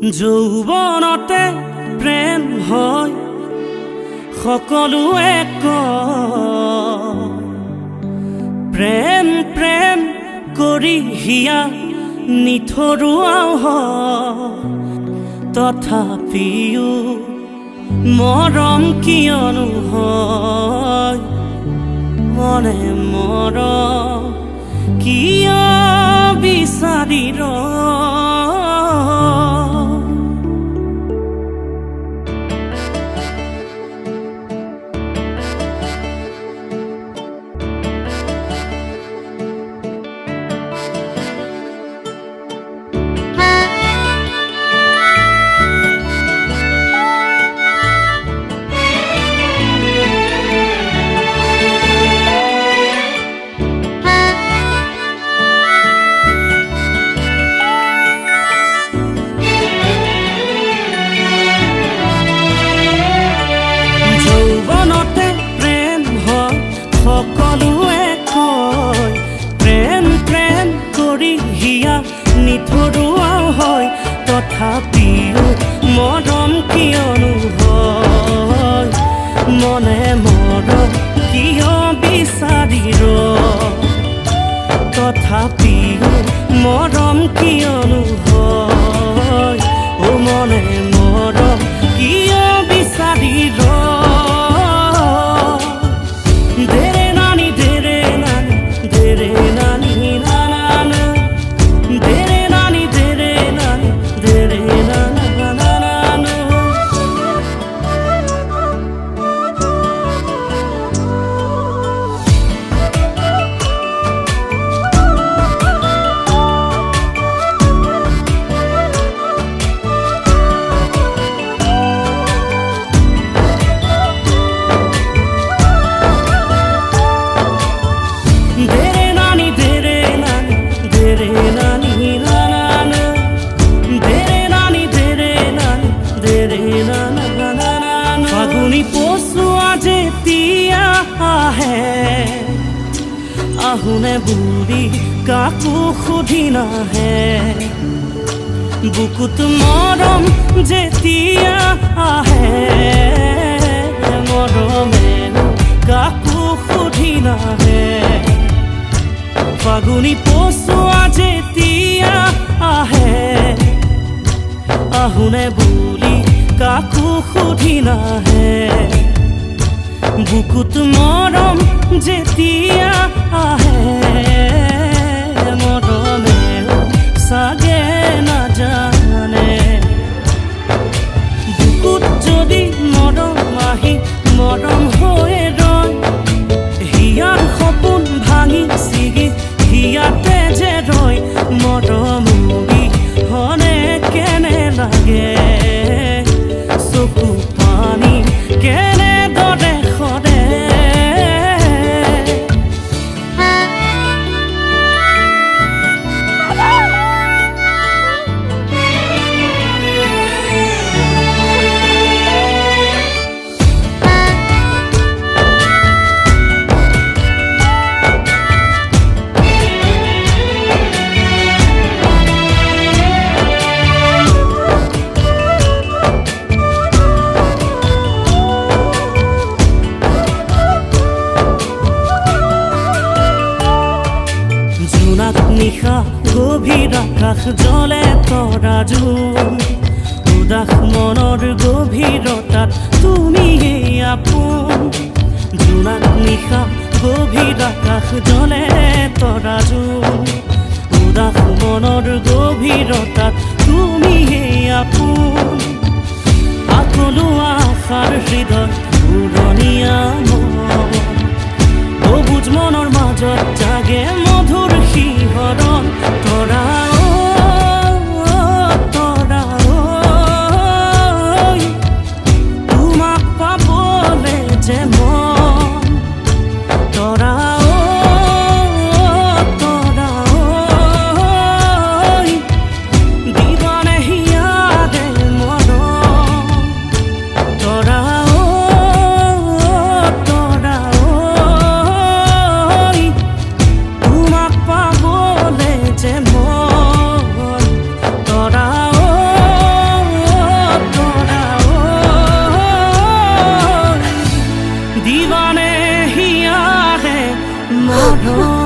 যৌৱনতে প্ৰেম হয় সকলোৱে কয়, প্ৰেম প্ৰেম কৰি হিয়া নিথৰুৱাও হয়। তথাপিও মৰম কিয়নো হয়, মনে মৰম কিয় বিচাৰি সকলোৱে কয়, প্ৰেম প্ৰেম কৰি হিয়া নিথৰুৱাও হয়। তথাপিও মৰম কিয়নো হয়, মনে মৰম কিয় বিচাৰি তথাপিও মৰম কিয়নো হয়, ও মনে মৰম কিয় বিচাৰি ফাগুনি পচোৱা যেতিয়া আহে, আহোনে বুঢ়ী কাকো সুধি নাহে। বুকুত মৰম যেতিয়া আহে, মৰমেনো কাকো সুধি নাহে। ফাগুনি পচোৱা যেতিয়া আহে, আহোনে বুলি কাকো সুধি নাহে। বুকুত মৰম যেতিয়া আহে, মৰমেও চাগে নাজানে। বুকুত যদি মৰম আহি মৰম হৈ ৰয়, হিয়াৰ সপোন ভাঙি ছিগি হিয়াতে যে ৰয়। মৰম হনে কেনে লাগে, চকু পানী কেনে দৰে সৰে। নিশা গভীৰ আকাশ জ্বলে তৰা জোন, উদাস মনৰ গভীৰতাত তুমি আপোন। জোনাক নিশা গভীৰ আকাশ জ্বলে তৰা জোন, উদাস মনৰ গভীৰতাত তুমি আপোন। আকলো আশাৰ হৃদয় উৰণীয়া মন, অবুজ মনৰ মাজত জাগে মধুৰ শিহৰণ। তৰা তৰা তোমাক পাবলে যে মন। তৰা তৰা দিবানে হিয়াৰে মৰম। তৰা তোমাক পাবলে মনত